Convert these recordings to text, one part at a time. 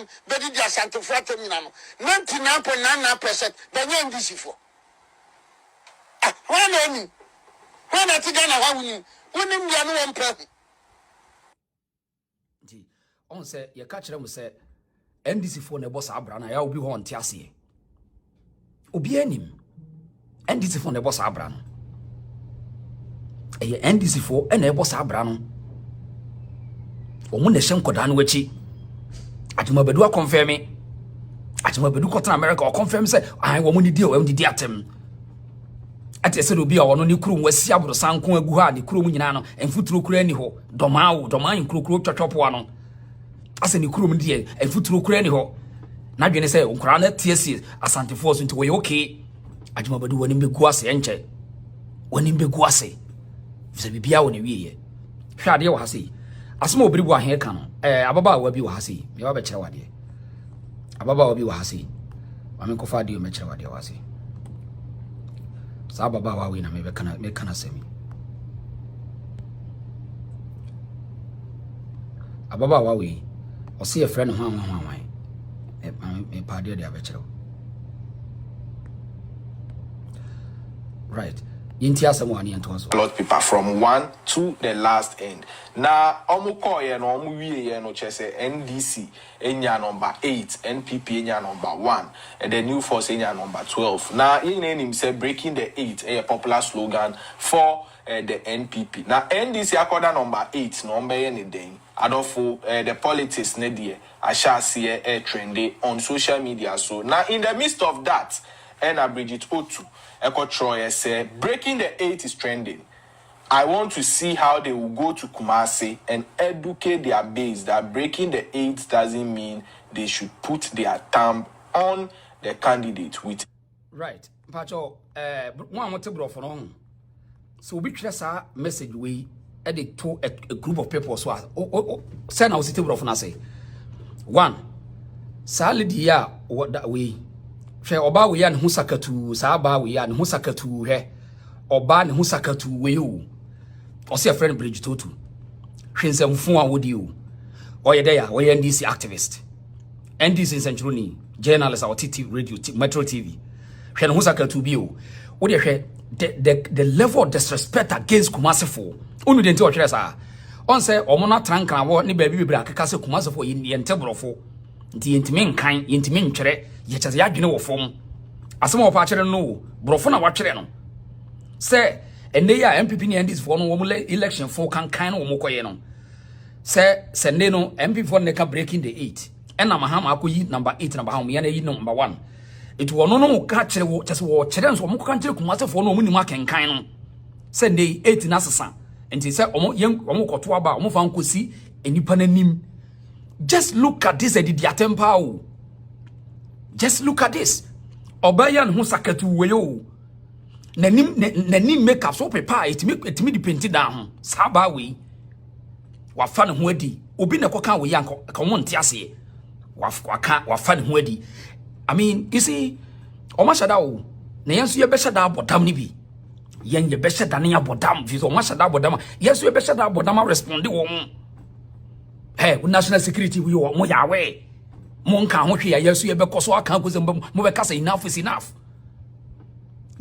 Asanteman, Betty the Asante Fraterminano, 99.99%, but NDC for. When I on say you catch them say NDC for the boss Abrana, I will be on Tiasi. Obienim NDC for the boss Abrana. A NDC for and a boss Abrano. Omun the Shenko Danwechi. Atimabedu confirm me. Atimabedu Cotton America or confirm say I won't deal with the diatem. Ati se do bia wono ni krum wasi abro sanko agu ha ni krum nyina no enfuturo kura ni ho doman krokro twotwopo ano ase ni krum die enfuturo kura ni ho na dwene se nkura na TSC Asante force nti we okay adwuma badu woni mbegu ase enche woni mbegu ase fise bibia woni wiye hwa de wo hase asoma obiribu ahe ka no ababa wa bi wo hase me wa be kire wade ababa wa bi wo hase wa me kofa de me kire wade wo hase Sababa wa we na me kana semi ababa wa we o se e friend ho me pade de abechero right yinti asemo ani ento so lot paper from one to the last end na omuko ye no omu wie ye no chese NDC enya number 8 NPP enya number 1 and the new force enya number 12 na yin name say breaking the 8 a popular slogan for the NPP na NDC akoda number 8 no mbe ye ne den adofo the politics ne die ashase trendy on social media so now in the midst of that and Bridget Otoo Echo Troy said breaking the 8 is trending. I want to see how they will go to Kumasi and educate their base that breaking the 8 doesn't mean they should put their thumb on the candidate with right Pacho one want to bro for no so we trace a message we edit to a group of people so send our city bro for say one salidi ya what that we hwe oba we ya ne husakatu sa ba we ya ne husakatu he oba ne husakatu we o se friend Bridget Otoo hwensem a wodi o oye there ya we NDC activist NDC centrally journalist or TT radio Metro TV hwe ne husakatu bi o wo de hwe the level of disrespect against Kumasifo unu de nti o hwere sa on say omo na trankan wo ne ba bibira akeka se Kumasifo ye ntebrofo nti yentime nkan yentime ntwere ye chase ya dwene wo fom asem wo pa kire no brofo na wa twere no se ene ya MPP ni NDC for no wo election for kan no wo koye no se ne no MPP for ne ka breaking the 8 ena mahama akoyi number 8 number how me ya na yi number 1 it wo no ka kire wo chase wo kire nso wo kan kire Kumase for no wo ni ma kenkan no se ne 8 na sesa nti se wo koto aba wo fa nkosi enipa nanim. Just look at this edidiatempa. Just look at this. Obayan hu sakatu weyo. Nanim makeup so pepa etimi dipenti down. Saba we. Wa fa ne ho adi. Obi ne koka we yanko ka mo nte ase. Wa fa ne ho adi. I mean, you see, oma shada o. Na yenso ye be shada abodam ni bi. Yen ye be shada ne abodam. Fi so oma shada abodam. Yenso ye be shada abodam respond wo mo. Hey, national security we mo yawe. Mo nka ho hwe ya yesu ye be koso aka ko zemba mo be kasa enough is enough.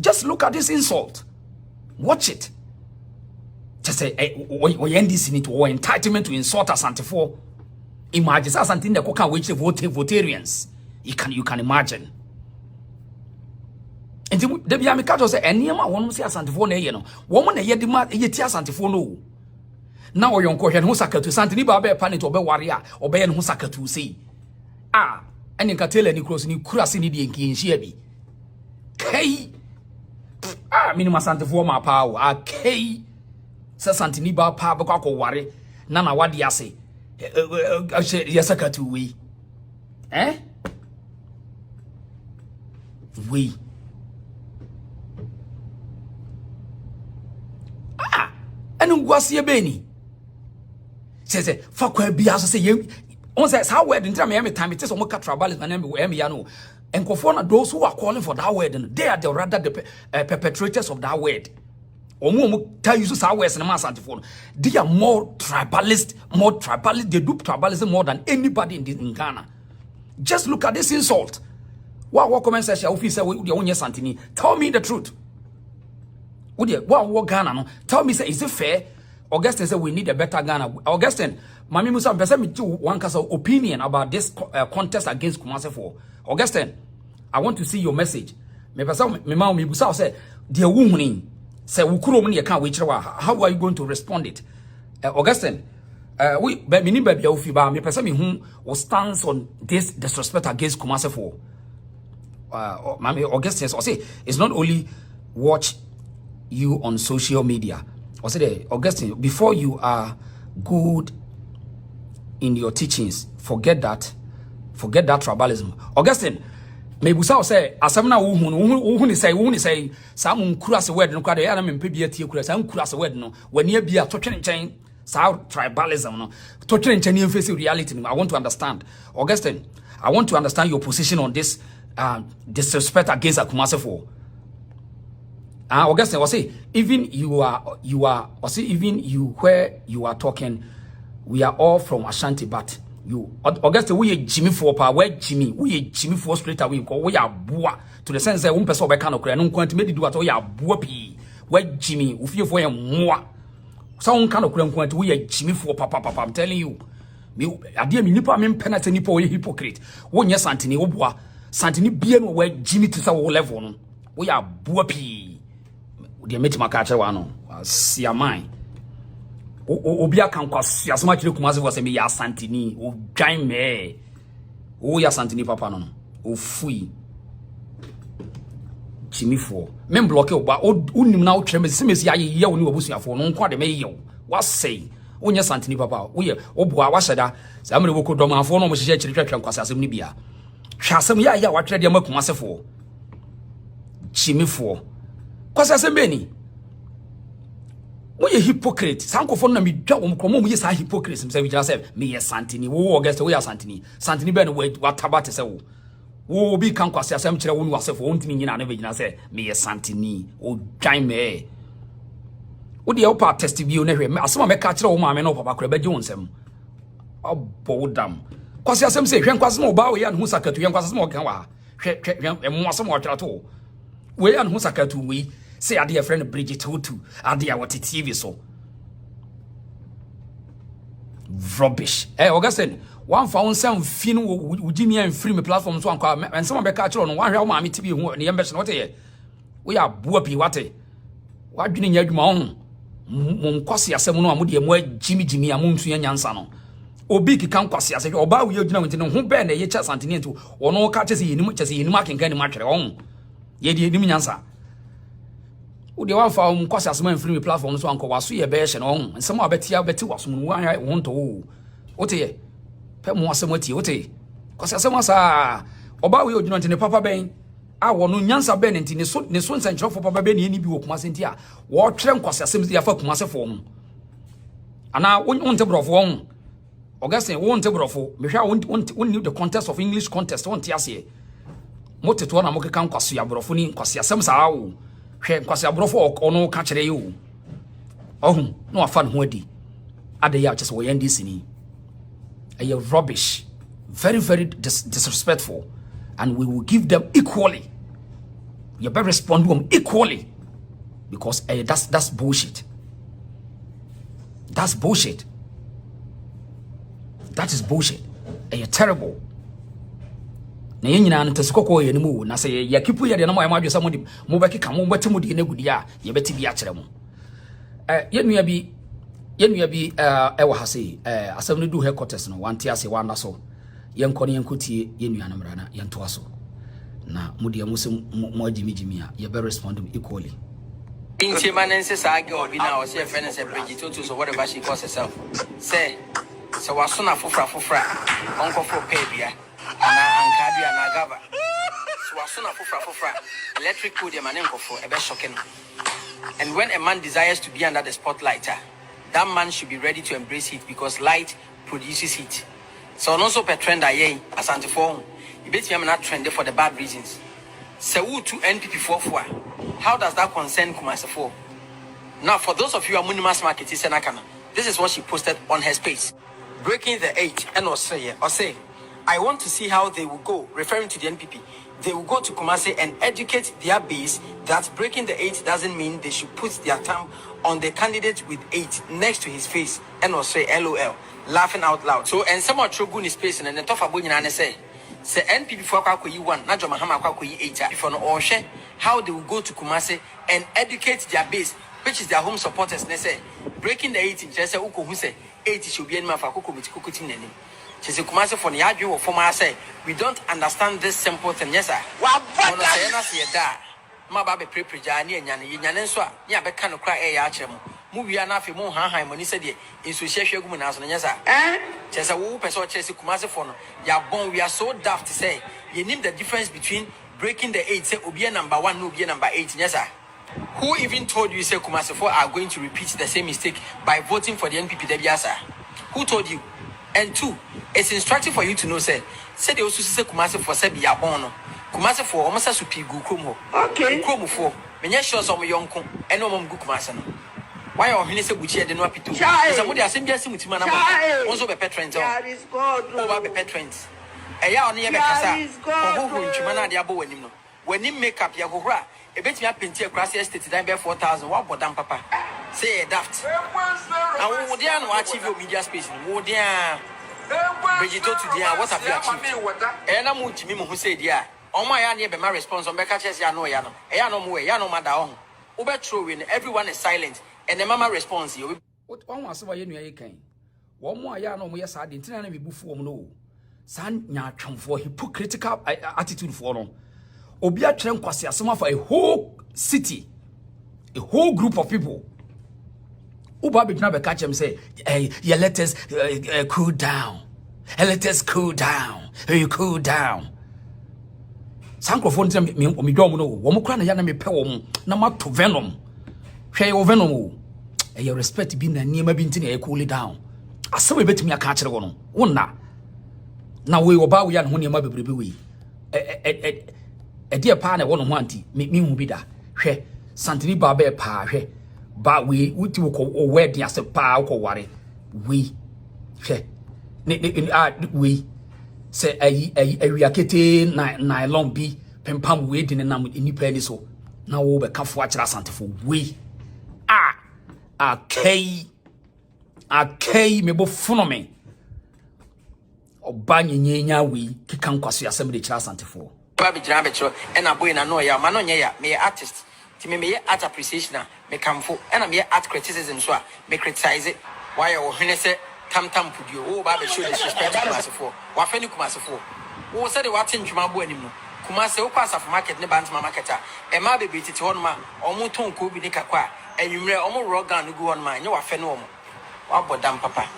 Just look at this insult. Watch it. Just say we NDC need to entitlement to insult Asante for. Imagine something that can which votarians. You can imagine. And the be amika say enema won say Asante for na ye no. Wo mo na ye di ma ye ti Asante for no. Na oyonko hwe no sakatu santini ba be panit obe ware obe ye no sakatu sei ene nka tele ni cross ni kurase ni die nkinhia bi kai minima santefo ma pa o kai se santini ba pa be kwakọ ware na wade ase ye sakatu we we enu gwase ye beni say fakwa bia so say on says how word in time time it is omo tribalism and me ya no enkofo na those who are calling for that word they are the rather the perpetrators of that word omo tell you so words na Asantefo they are more tribalist they do tribalism more than anybody in Ghana Just look at this insult. What comment section officer with your own Santini? Tell me the truth. What Ghana no? Tell me, say, is it fair? Augustine said we need a better Ghana. Augustine, Mami Musa, person me to one cast opinion about this contest against Kumasi 4. Augustine, I want to see your message. Me person me ma me Musa say the woman say ukuro me can't wait. How are you going to respond it? Augustine, we but me baby ofi ba me person me who stands on this disrespect against Kumasi 4. Mami Augustine say it's not only watch you on social media. I said, Augustine, before you are good in your teachings, forget that tribalism. Augustine, maybe so say, Asamna who say, some cross a word no kwade ya na mempebia tie kura some cross a word no when you be a touching chain, sao tribalism no touching chain face reality. I want to understand. Augustine, I want to understand your position on this disrespect against Kumasi 4. Augustine was say, even you are, even you where you are talking, we are all from Ashanti, but you, Augustine, we Jimmy for power, where Jimmy, we Jimmy for straight away, we are boa, to the sense that one person by can occur, and quantity do at all, we are boa, where Jimmy, if you for a more, some kind of quantity, we are Jimmy for papa, I'm telling you, me, I dear me, nipa, I'm penitent, nipo, hypocrite, one yes, Santini, Oboa, Santini, be where Jimmy to our level, we are boa. The meti makache wano siamai obi aka nkwasi asoma kire Kumasi for say me ya Asanteni o dwan me o ya Asanteni papa no o fui chimifo men block o ba unim na o twere me se me ya ye wo ni obusuafo no nko de me ye wa say o nya Asanteni papa o ye o boa wa hyeda sa me boko domafo no mo hye kire twetwe nkwasi asem ni bia hwasem ya wa twere de ma Kumasi fo chimifo kwasa sembeni we hypocrite sankofo na me dwa wo kromo mu ye sa hypocrite me say we just say me ye Santeni wo Auguste we Santeni be no watabate say wo bi kan kwase asem kire wo ni wasefo wo ntimi nyina na be nyina say me ye Santeni o dwan me wo de opa test bi o na hwe asem me ka kire wo ma me no papa kora be gye wonsem obo dam kwase asem say hwe kwase mo ba wo ya no sakatu hwe kwase mo kan wa hwe mo asem wo twara to we an who sakatu we say a dear friend Bridget Otoo adia what TV so rubbish. Augustine one found some fin wo Jimmy and free me platform so and some be catch on one real mammy TV who the embassy what here we are buapi what dwene nya adwuma ho mon kwase asem no amode mo Jimmy amuntu nyansa no obi kika nkwase ase oba wo yegyina wonti no ho be na ye cha Santeni ento ono ka chese yinim akenka ni matwere on ye di enim nyansa wo de wan fa nkwase asem free me platform so anko waso ye be hye no on nsem abetia beti waso no wan won to wo te ye pe mo asem ati wo te kwase asem asa oba wo yegyina wonti ne papa ben a wono nyansa ben enti ne so nsankyerofo papa ben ne bi wo Kumasi enti a wo twere nkwase asem ya fa Kumasi fo mu ana wonte brofo won Augustine wonte brofo me hwa won the contest of English contest wonte ase moteto na mokeka nkwase ya brofo ni nkwase asem saa wo hwe nkwase abrofo ono ka kire yo ohun no afa no adi ade ya chese wo NDC ni a rubbish very disrespectful and we will give them equally. You better respond to them equally because that's bullshit. That's bullshit. That is bullshit. You're terrible. Na yenyina no tesikoko ye nemu na say ya kipu ye de na mo amadwe sa modi mo beki ka mo beti modi na gudi a ye beti bi a kire mo yenua bi e wa ha sei asem no du headquarters no wanti ase wana so yenko ne yenkotie yenua na mrana yento aso na modi amusem mo agimi a ye be respond equally. Intimanense sage obi na o se friend say Bridget Otoo so whatever she calls herself say so waso na fofra onko for pay bia ana ankadu ana gaba so waso na fofra electric code man enko for e be shocking. And when a man desires to be under the spotlight, that man should be ready to embrace it because light produces heat. So also per trend Asante for you bet me not trend for the bad reasons. So to NPP 44. How does that concern Kumasi 4? Now for those of you who are Munimas Market, this is what she posted on her space. Breaking the 8 and or say I want to see how they will go, referring to the NPP. They will go to Kumasi and educate their base that breaking the 8 doesn't mean they should put their thumb on the candidate with 8 next to his face and will say LOL, laughing out loud. So, and some of Trogun is pacing and the top of Bunyan say NPP for Kwaku 1, not Mahama Kwaku 8, if on or share how they will go to Kumasi and educate their base, which is their home supporters. They say breaking the 8 in Chesa Uko who say 8 should be in Mafakuku with Kukutin. She said, Kumasi for the argue of former say, we don't understand this simple thing. Yes, sir. My baby pre-prejani and Yanenswa, Yabekano cry a yachem. Movie anafi mo ha money said in Sushia Gumanas and yes, sir. Chesa whoop and so Chesi Kumasi for no. Yabon, we are so daft to say, you need the difference between breaking the 8, say, Ubia number 1, Nubia number 8, yes, sir. Who even told you, say, Kumasi 4 are going to repeat the same mistake by voting for the NPP Debiasa? Who told you? And 2, it's instructive for you to know, say they also say Kumasi for Sebi Yabono. Kumasi for almost a supi Gukumo. Okay. Kumu for, Menya shows on my young and no mom Gukumasan. Why are you saying Buchi and no Pitu? Somebody has seen Jessim with Manama, also be patrons. That is God, over the patrons. A yaw near Casa, who Chimana Diabo and him. When you make up Yahura, a bit me up in Tia Grass estate to die 4,000, what about damn papa? Say daft. Now, would you achieve your media space? Would you Bridget to the what have you achieved? And I'm with me who said, yeah, on my aunt, my response on Beccaches Yano Yano, Yano Mue, Yano Madaon. Uber true, everyone is silent, and the mama responds, you. What one was why you came? One more Yano, yes, I didn't be before no. San Yacham for hypocritical attitude for them. Obia Trem Kwasia, some for a whole city, a whole group of people. Uba be never catch him say, hey, yeah, let us cool down. Hey, let us cool down. Hey, you cool down. Sancrophone tell me don't know. Woman crying yana me pe na ma to venom. Share your venom. Hey, your respect be na near me be cool it down. I saw we bet me a catch the one. Una. Now we oba we and when your mother be we. A dear partner one wanty, make me be da. She Santini Barbe pa she. But we to call wedding as a power worry. We say a reacting nylon be pempam waiting and I'm in the penny so now we can watch Asante for we a K me bo funomen or banyanya we can cause your assembly Asante for Baby Jambetro and a boy and no ya manoya me artist. To me art appreciation, me come for, and I'm here art criticism, so me criticize it. Why or when I say tam put you, oh, Baby should disrespect Kumasi for. What any Kumasi for? Who said the watching Jumabo anymore? Kumasi, pass of market, ne bands my marketer, and my baby to one man, or Muton could be Nikakwa, and you may almost rock down to go on mine. You are phenomenal. What about damn papa?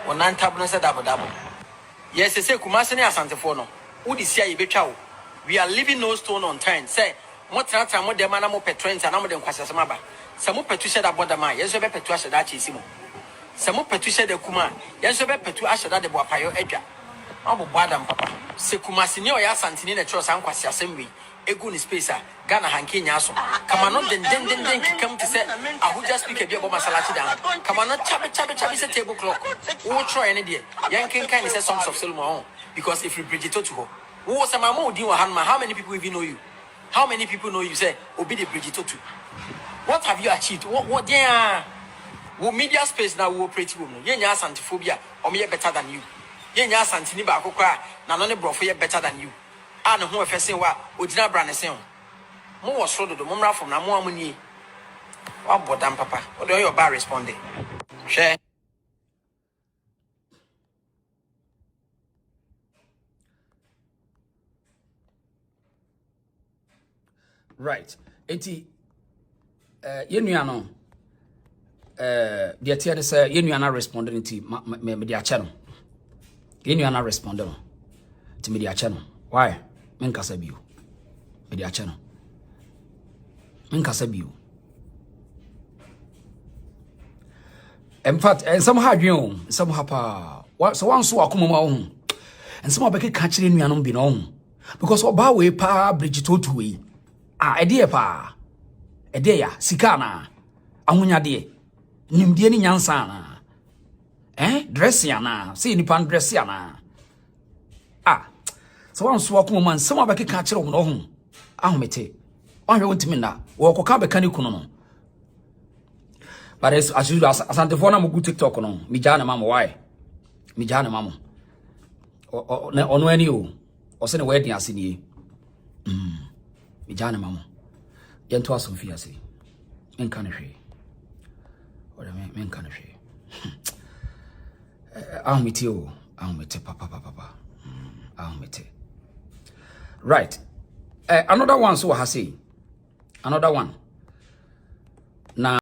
One non tablet said double. Yes, they say Kumasi near Santa Fono. Who is here, you chow? We are leaving no stone unturned. Say, what time more the man more petrons and I'm Quasamaba. Some Petusha that Bodama, yes, Petusha that Chisimo. Some Petusha de Kuma, yes, Petusha that the Wapayo Edja. I'm a badam papa. Sekumasinio Yasantin, a choice and Quasia Assembly, a good spacer, Ghana Hankin Yaso. Come on, then come to say, I would just speak a bit about my salati down. Come on, not chabby, is a table clock. We'll try any day. Yankin kind is songs of Solomon, because if you Bridget to go, who was a mamma, do you how many people even know you? How many people know you say, Obi de Bridget to? What have you achieved? What yeah? What media space now will operate woman? Yenya Santiphobia, or me better than you. Yenya Santiniba Coca, Nanone Brofia better than you. I know who if I say what, Udina Branason. More was sort of the Mumra from Namuamuni. What about damn papa? What do your bar responding? Share. Right. Eti yenuano the tier say yenuana responded nti me dia che no. Yenuana responded no. Ti me dia che no. Why? Men kasa biu. Me dia che no. Men kasa biu. In fact, and some had you, some hapa. So one so akoma ma ho. And some abeke ka kire nuanom bi no ho. Because oba we pa Bridget Otoo we. Idea pa. Idea sikana. Ahunya de. Nimdie ni nyansa na. Dress ya na. See ni pan dress ya na. so wan so akoma man some abeke ka kire wo no ho ahomete wan hwe wontimi na wo koka be kani kunu no but as you asante for na mo go TikTok no mi jana mama why mi jana mama ono ani o se ne wedding asini mi jana mama yento asomfi ase menka ne hwe ora menka ne hwe ahomete papa ahomete right another one so ha say another one